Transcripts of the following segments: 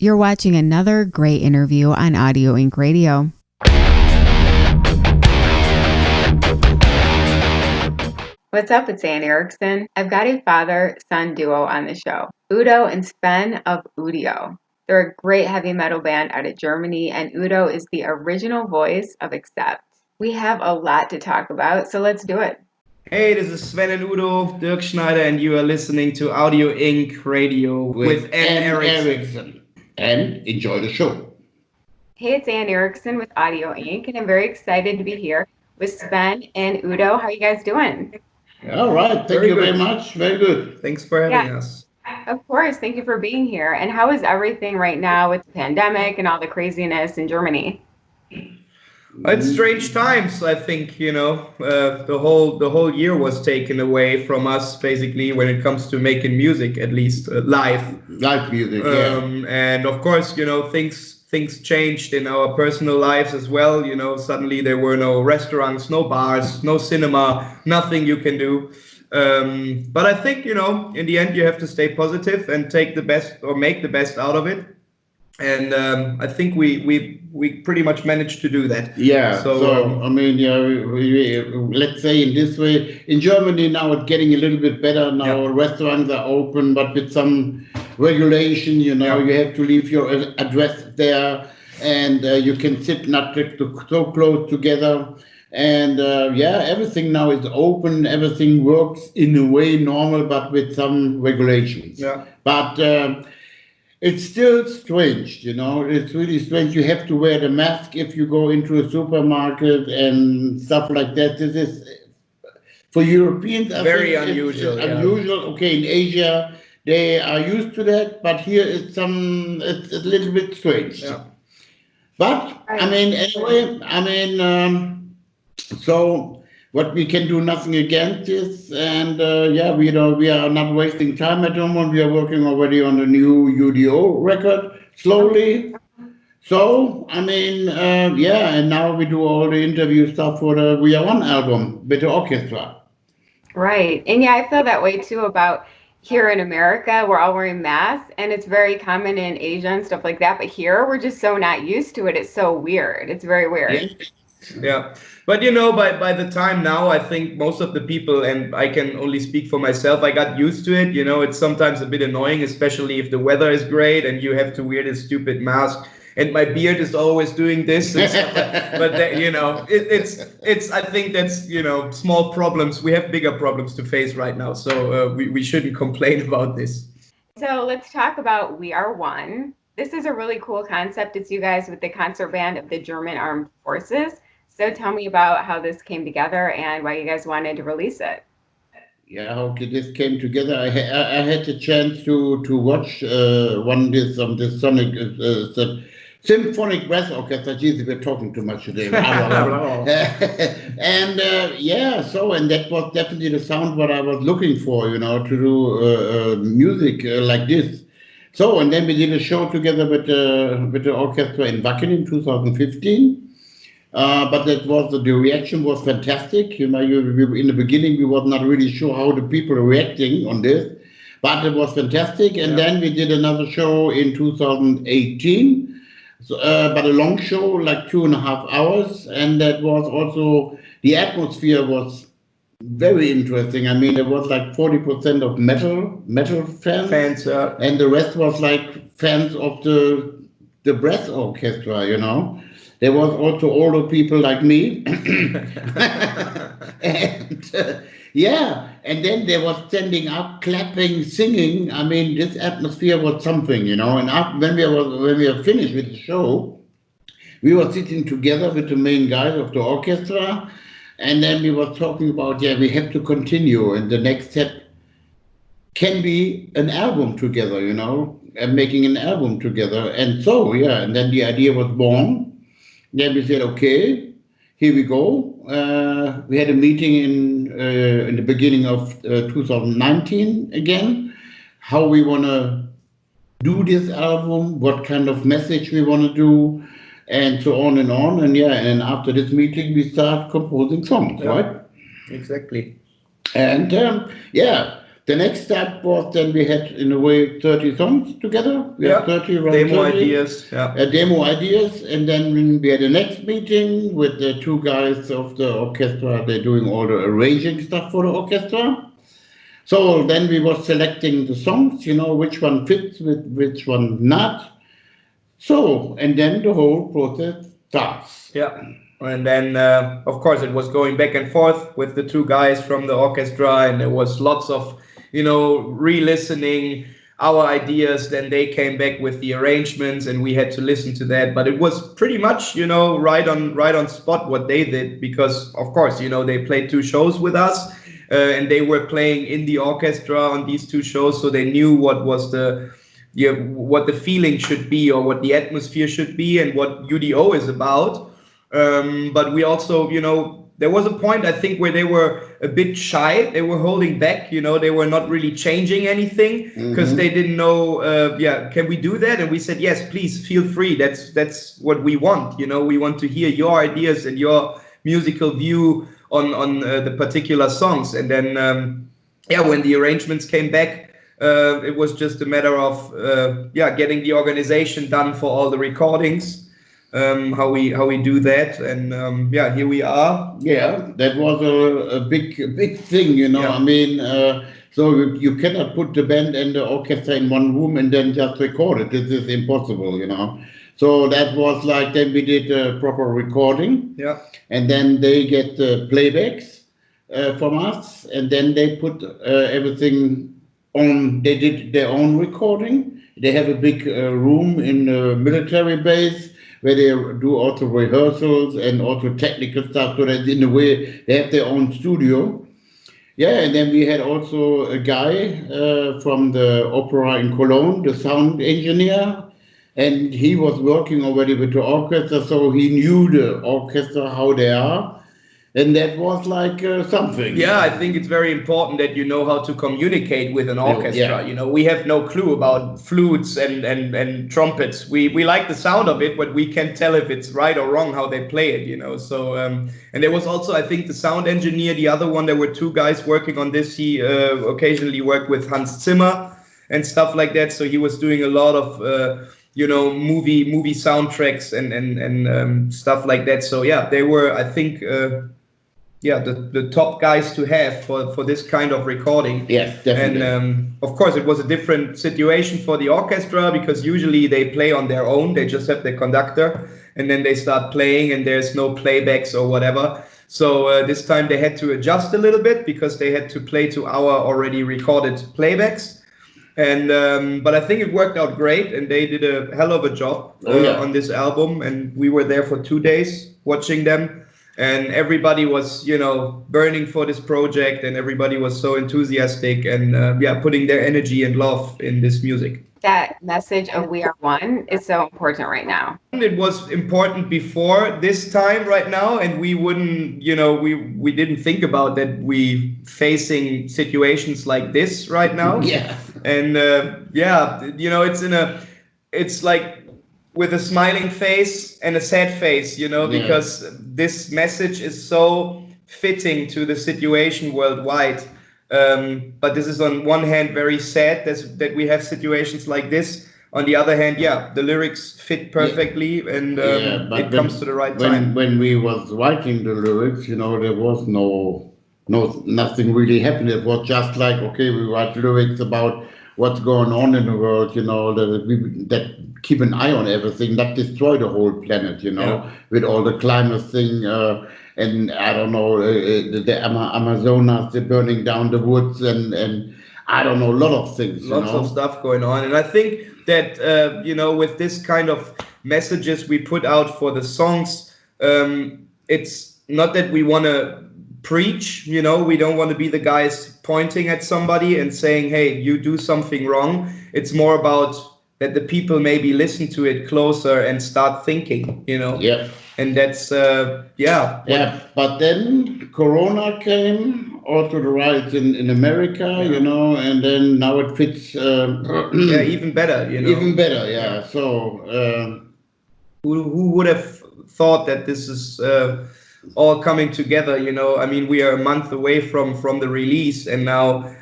You're watching another great interview on Audio Inc. Radio. What's up? It's Anne Erickson. I've got a father-son duo on the show, Udo and Sven of U.D.O. They're a great heavy metal band out of Germany, and Udo is the original voice of Accept. We have a lot to talk about, so let's do it. Hey, this is Sven and Udo Dirkschneider, and you are listening to Audio Inc. Radio with Anne Erickson. And enjoy the show. Hey, it's Anne Erickson with Audio Inc., and I'm very excited to be here with Sven and Udo. How are you guys doing? All right. Thank you very much. Very good. Thanks for having us. Of course. Thank you for being here. And how is everything right now with the pandemic and all the craziness in Germany? It's strange times. I think, the whole year was taken away from us, basically, when it comes to making music, at least live music. And of course, things changed in our personal lives as well. Suddenly there were no restaurants, no bars, no cinema, nothing you can do. But I think, in the end, you have to stay positive and make the best out of it. And I think we pretty much managed to do that. Yeah. So let's say in this way, in Germany now it's getting a little bit better. Now restaurants are open, but with some regulation, you have to leave your address there, and you can sit not so close together. And everything now is open. Everything works in a way normal, but with some regulations. Yeah. But it's still strange, it's really strange. You have to wear the mask if you go into a supermarket and stuff like that. This is, for Europeans, very unusual. Unusual. Okay, in Asia, they are used to that, but here it's a little bit strange. Yeah. But, so what we can do nothing against this, and we are not wasting time at the moment. We are working already on the new U.D.O. record slowly. So and now we do all the interview stuff for the We Are One album with the orchestra. Right, and I feel that way too about here in America. We're all wearing masks, and it's very common in Asia and stuff like that. But here, we're just so not used to it. It's so weird. It's very weird. Yeah. But by the time now, I think most of the people, and I can only speak for myself, I got used to it. It's sometimes a bit annoying, especially if the weather is great and you have to wear this stupid mask. And my beard is always doing this. And stuff but it's. I think that's small problems. We have bigger problems to face right now, so we shouldn't complain about this. So let's talk about We Are One. This is a really cool concept. It's you guys with the concert band of the German Armed Forces. So tell me about how this came together and why you guys wanted to release it. Yeah, okay, this came together. I had the chance to watch this symphonic brass orchestra. Jesus, we're talking too much today. And and that was definitely the sound what I was looking for, to do music like this. So, and then we did a show together with the orchestra in Wacken in 2015. But the reaction was fantastic. In the beginning, we was not really sure how the people are reacting on this, but it was fantastic. And then we did another show in 2018, but a long show, like 2.5 hours. And that was also, the atmosphere was very interesting. There was like 40% of metal fans, and the rest was like fans of the brass orchestra, There was also older people like me. And then they were standing up, clapping, singing. This atmosphere was something, And when we were finished with the show, we were sitting together with the main guys of the orchestra, and then we were talking about, we have to continue, and the next step can be an album together, and making an album together. And so, and then the idea was born. Then we said, okay, here we go. We had a meeting in the beginning of 2019 again, how we want to do this album, what kind of message we want to do, and so on and on. And after this meeting, we start composing songs, right? Exactly. And The next step was then we had, in a way, 30 songs together. We had 30, around demo 30. ideas. Demo ideas. And then we had the next meeting with the two guys of the orchestra. They're doing all the arranging stuff for the orchestra. So then we were selecting the songs, which one fits with which one not. So, and then the whole process starts. Yeah. And then, of course, it was going back and forth with the two guys from the orchestra, and there was lots of, re-listening our ideas. Then they came back with the arrangements, and we had to listen to that. But it was pretty much, right on spot what they did, because, of course, they played two shows with us, and they were playing in the orchestra on these two shows, so they knew what was what the feeling should be, or what the atmosphere should be, and what U.D.O is about. But we also, there was a point, I think, where they were a bit shy. They were holding back, they were not really changing anything, because they didn't know, can we do that? And we said, yes, please feel free. That's what we want. We want to hear your ideas and your musical view on the particular songs. And then, when the arrangements came back, it was just a matter of, getting the organization done for all the recordings. How we do that, and here we are. Yeah, that was a big thing, Yeah. I mean, so you cannot put the band and the orchestra in one room and then just record it. This is impossible, So that was like, then we did a proper recording. Yeah. And then they get the playbacks from us, and then they put everything on. They did their own recording. They have a big room in the military base, where they do also rehearsals and also technical stuff, so that in a way they have their own studio. Yeah, and then we had also a guy from the opera in Cologne, the sound engineer, and he was working already with the orchestra, so he knew the orchestra, how they are. And that was like something. Yeah, I think it's very important that you know how to communicate with an orchestra. Yeah. We have no clue about flutes and trumpets. We like the sound of it, but we can't tell if it's right or wrong how they play it. So and there was also, I think, the sound engineer, the other one. There were two guys working on this. He occasionally worked with Hans Zimmer and stuff like that. So he was doing a lot of movie soundtracks and stuff like that. So yeah, they were, I think. The top guys to have for this kind of recording. Yes, definitely. And of course, it was a different situation for the orchestra, because usually they play on their own. They just have the conductor, and then they start playing, and there's no playbacks or whatever. So this time they had to adjust a little bit, because they had to play to our already recorded playbacks. And but I think it worked out great, and they did a hell of a job on this album. And we were there for 2 days watching them. And everybody was, burning for this project, and everybody was so enthusiastic and, putting their energy and love in this music. That message of we are one is so important right now. It was important before this time right now, and we wouldn't, we didn't think about that we facing situations like this right now. Yeah. And it's like, with a smiling face and a sad face, because this message is so fitting to the situation worldwide. But this is on one hand very sad that we have situations like this. On the other hand, the lyrics fit perfectly, and it comes to the right time. When we was writing the lyrics, there was nothing really happening. It was just like, okay, we write lyrics about what's going on in the world, that keep an eye on everything, not destroy the whole planet, with all the climate thing, and I don't know, the Amazonas, they're burning down the woods, and I don't know, a lot of things. Lots of stuff going on. And I think that, with this kind of messages we put out for the songs, it's not that we want to preach, we don't want to be the guys pointing at somebody and saying, hey, you do something wrong. It's more about that the people maybe listen to it closer and start thinking, Yeah. And that's, but then Corona came, also the riots in America, and then now it fits. Even better, Even better, yeah. So. Who would have thought that this is all coming together, I mean, we are a month away from the release, and now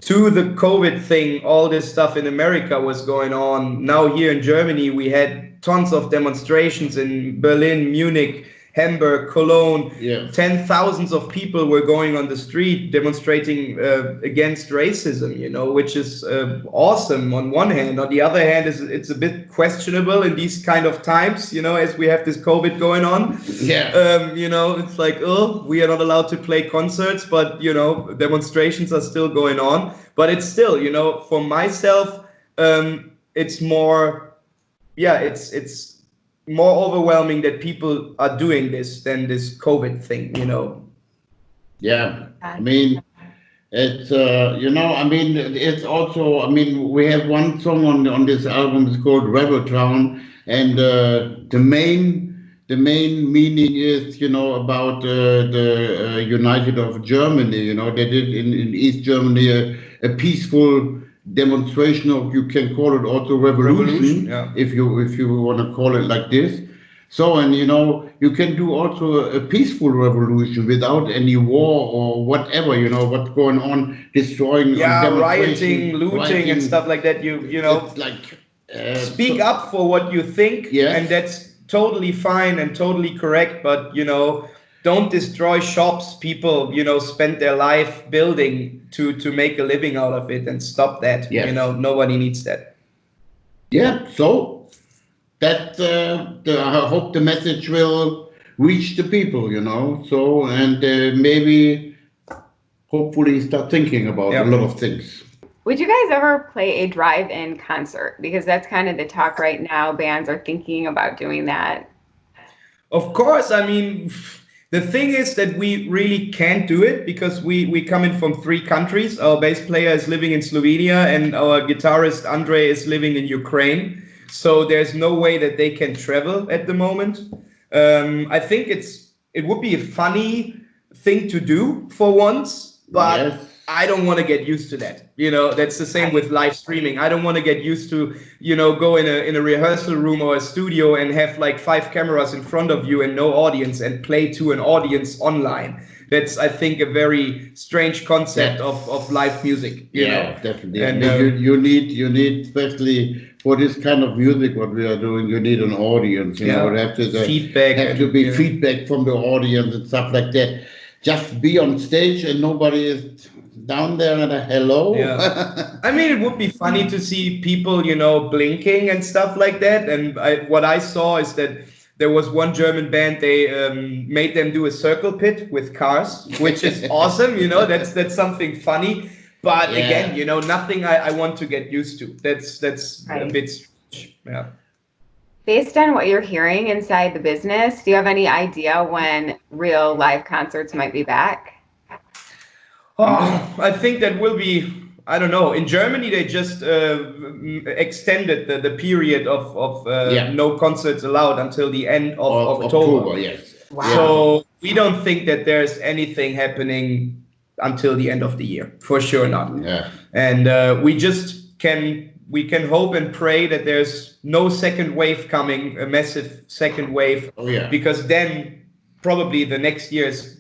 to the COVID thing, all this stuff in America was going on. Now here in Germany, we had tons of demonstrations in Berlin, Munich, Hamburg, Cologne. Yeah. 10,000s of people were going on the street demonstrating against racism, which is awesome on one hand. On the other hand, it's a bit questionable in these kind of times, as we have this COVID going on. Yeah. It's like, oh, we are not allowed to play concerts, but, demonstrations are still going on. But it's still, for myself, it's more, it's more overwhelming that people are doing this than this COVID thing, Yeah. I mean, it's it's also, we have one song on this album. It's called Rebel Town, and the main meaning is about the United of Germany. They did in East Germany a peaceful demonstration, or you can call it also revolution, yeah. if you want to call it like this. So, and you can do also a peaceful revolution without any war or whatever, what's going on, destroying, rioting, looting, and stuff like that. It's like speak up for what you think, Yes. and that's totally fine and totally correct. But don't destroy shops people spend their life building to make a living out of it, and stop that. Yes. Nobody needs that. Yeah, so that I hope the message will reach the people, so, and maybe hopefully start thinking about a lot of things. Would you guys ever play a drive-in concert? Because that's kind of the talk right now. Bands are thinking about doing that. Of course, the thing is that we really can't do it because we come in from 3 countries. Our bass player is living in Slovenia, and our guitarist Andre is living in Ukraine. So there's no way that they can travel at the moment. I think it would be a funny thing to do for once, but Yes. I don't want to get used to that. That's the same with live streaming. I don't want to get used to, go in a rehearsal room or a studio and have like 5 cameras in front of you and no audience, and play to an audience online. That's, I think, a very strange concept of live music. Definitely. And you need, especially for this kind of music, what we are doing, you need an audience. It have to feedback. Have to be feedback from the audience and stuff like that. Just be on stage and nobody is down there and hello. Yeah. It would be funny to see people, blinking and stuff like that. And what I saw is that there was one German band, they made them do a circle pit with cars, which is awesome. That's something funny. But again, nothing I want to get used to. That's Right. a bit strange. Yeah. Based on what you're hearing inside the business, do you have any idea when real live concerts might be back? I think that will be, I don't know. In Germany, they just extended the period of no concerts allowed until the end of October. Yes. Wow. So we don't think that there's anything happening until the end of the year, for sure not. Yeah. And we just can hope and pray that there's no second wave coming, a massive second wave. Oh, yeah. Because then probably the next year is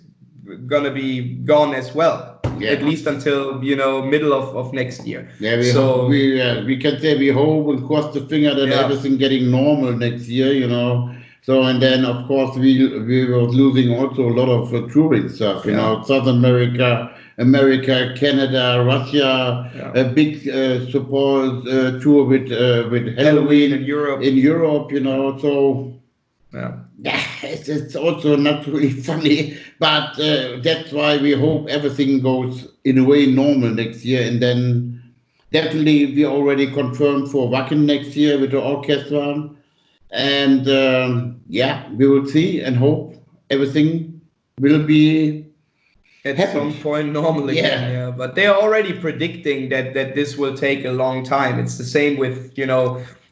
gonna be gone as well. Yeah. At least until middle of next year. Yeah, we can say we hope and cross the finger that everything getting normal next year, So, and then of course we were losing also a lot of touring stuff, South America, Canada, Russia, a big support tour with Halloween in Europe. So. Yeah, it's also not really funny, but that's why we hope everything goes in a way normal next year, and then definitely we already confirmed for Wacken next year with the orchestra, and we will see and hope everything will be at some point normal again. Yeah, but they are already predicting that this will take a long time. It's the same with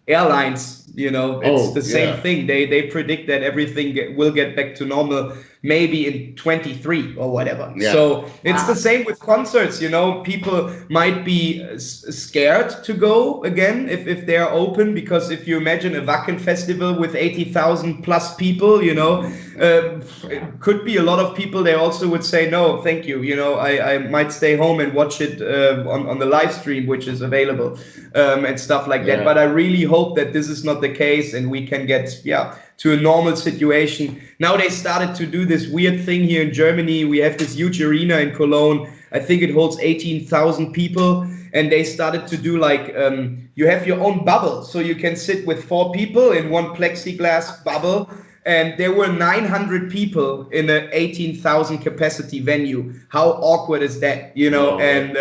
airlines. It's the same thing. They predict that everything will get back to normal maybe in 23 or whatever. Yeah. So it's Wow. the same with concerts, you know, people might be scared to go again if they're open, because if you imagine a Wacken festival with 80,000 plus people, you know, it could be a lot of people. They also would say, no, thank you. You know, I might stay home and watch it on the live stream, which is available, and stuff like that. Yeah. But I really hope that this is not the case and we can get, to a normal situation. Now they started to do this weird thing here in Germany. We have this huge arena in Cologne. I think it holds 18,000 people. And they started to do like, you have your own bubble. So you can sit with 4 people in one plexiglass bubble. And there were 900 people in an 18,000 capacity venue. How awkward is that, you know? And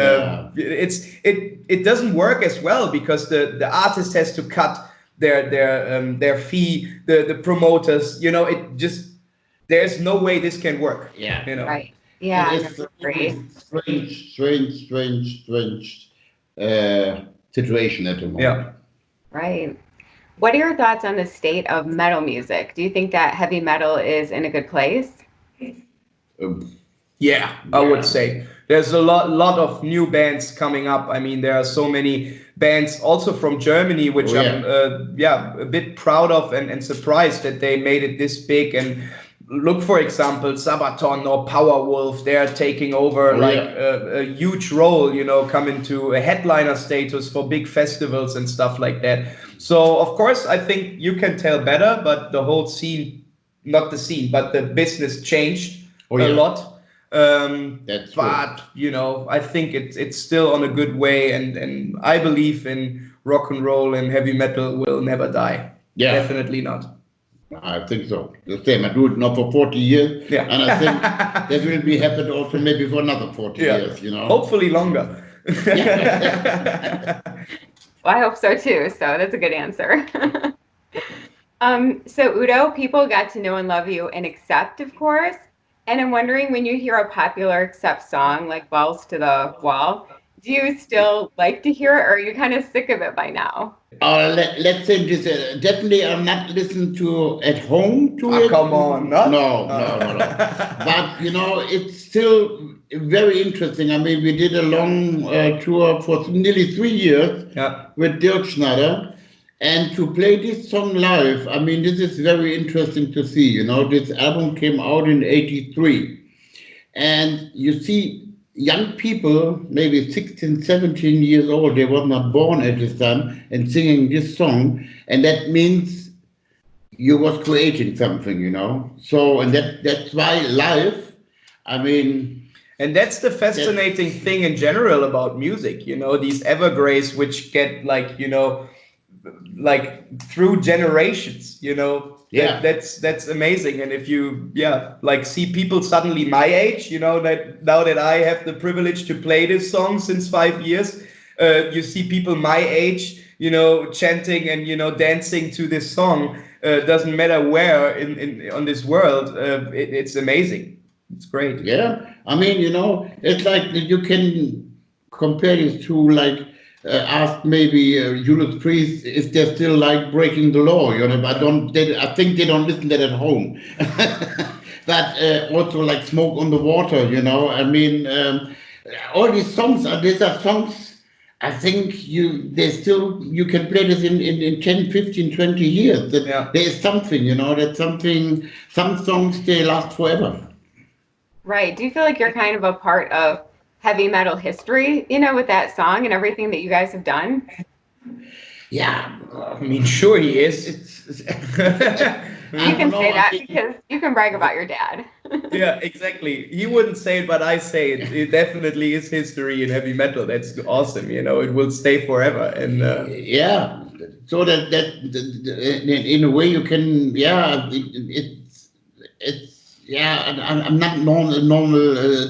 it doesn't work as well, because the artist has to cut their fee, the promoters, you know. It just, there's no way this can work. Yeah. You know. Right. Yeah, It's I a agree. strange situation at the moment. Yeah. Right. What are your thoughts on the state of metal music? Do you think that heavy metal is in a good place? Yeah, I would say there's a lot of new bands coming up. I mean, there are so many bands also from Germany, which I'm a bit proud of and surprised that they made it this big. And look, for example, Sabaton or Powerwolf, they're taking over a huge role, you know, coming to a headliner status for big festivals and stuff like that. So, of course, I think you can tell better, but the whole scene, not the scene, but the business changed a lot. That's but you know, I think it's still on a good way, and I believe in rock and roll, and heavy metal will never die. Yeah. Definitely not. I think so. The same. I do it now for 40 years, and I think that will be happened also maybe for another 40 years. You know, hopefully longer. Well, I hope so too. So that's a good answer. So Udo, people got to know and love you in Accept, of course. And I'm wondering, when you hear a popular Accept song like Balls to the Wall, do you still like to hear it, or are you kind of sick of it by now? let's say this. Definitely, I'm not listening to at home to it. Come on, No. But you know, it's still very interesting. I mean, we did a long tour for nearly 3 years with Dirkschneider. And to play this song live, I mean, this is very interesting to see. You know, this album came out in '83. And you see young people, maybe 16, 17 years old, they were not born at this time, and singing this song. And that means you was creating something, you know. So, and that's why live, I mean... And that's the fascinating thing in general about music, you know, these evergreens which get like, you know, like through generations, you know. That's amazing. And if you like see people suddenly my age, you know, that now that I have the privilege to play this song since 5 years, you see people my age, you know, chanting and, you know, dancing to this song. Doesn't matter where in on this world, it's amazing. It's great. Yeah, I mean, you know, it's like you can compare it to like ask maybe Judas Priest if they're still like breaking the law. You know, I think they don't listen to that at home. But also like Smoke on the Water. You know, I mean, all these songs these are songs. I think you can play this in 10, 15, 20 years. There is something, you know, that something. Some songs they last forever. Right. Do you feel like you're kind of a part of heavy metal history, you know, with that song and everything that you guys have done? Yeah, I mean, sure he is. You can say that because you can brag about your dad. Yeah, exactly. He wouldn't say it, but I say it. It definitely is history in heavy metal. That's awesome. You know, it will stay forever. And yeah, so that in a way you can, I'm not normal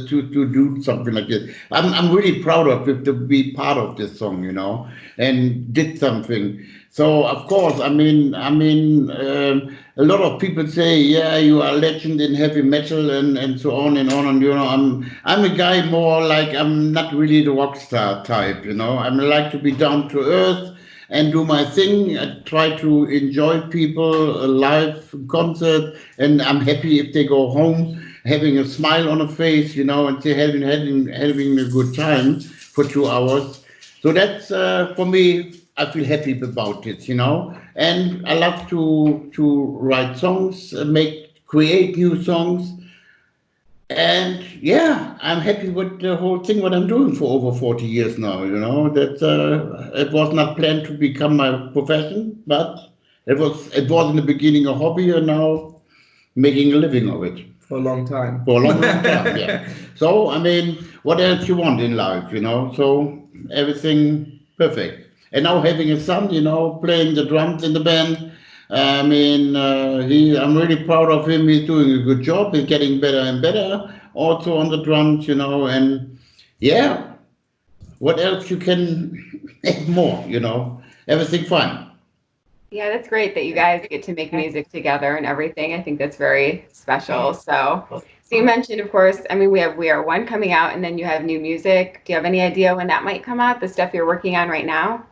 to do something like this. I'm really proud of it to be part of this song, you know, and did something. So of course, I mean, a lot of people say, yeah, you are a legend in heavy metal and so on and on. And you know, I'm a guy more like I'm not really the rock star type, you know. I like to be down to earth. and do my thing. I try to enjoy people, a live concert, and I'm happy if they go home having a smile on the face, and they having a good time for 2 hours. So that's for me. I feel happy about it. And I love to write songs, create new songs, and yeah, I'm happy with the whole thing what I'm doing for over 40 years now. That it was not planned to become my profession, but it was in the beginning a hobby, and now making a living of it For a long time. for a long, long time. Yeah. So I mean, what else you want in life? So everything perfect. And now having a son, playing the drums in the band. I mean, I'm really proud of him. He's doing a good job. He's getting better and better, also on the drums. And yeah, what else you can add more? Everything fine. Yeah, that's great that you guys get to make music together and everything. I think that's very special. So you mentioned, of course, I mean, We Are One coming out, and then you have new music. Do you have any idea when that might come out, the stuff you're working on right now?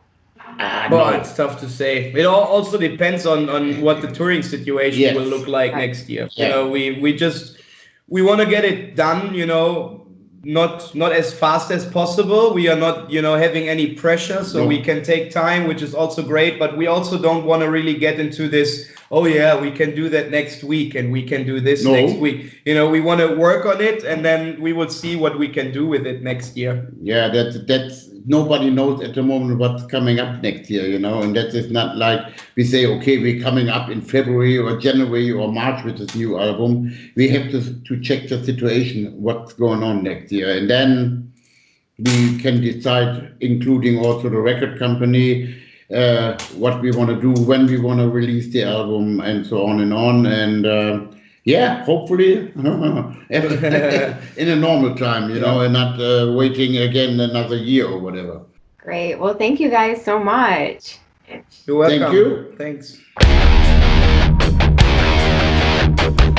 Well, No. it's tough to say. It all also depends on what the touring situation Yes. will look like Right. next year. Yeah. We want to get it done, not as fast as possible. We are not, having any pressure, so No. we can take time, which is also great. But we also don't want to really get into this. Oh yeah, we can do that next week, and we can do this No. next week. We want to work on it, and then we will see what we can do with it next year. Yeah, that's nobody knows at the moment what's coming up next year. And that is not like we say, okay, we're coming up in February or January or March with this new album. We have to check the situation, what's going on next year, and then we can decide, including also the record company, what we want to do, when we want to release the album, and so on and on. And yeah, hopefully in a normal time, and not waiting again another year or whatever. Great. Well, thank you guys so much. You're welcome. Thank you. Thanks.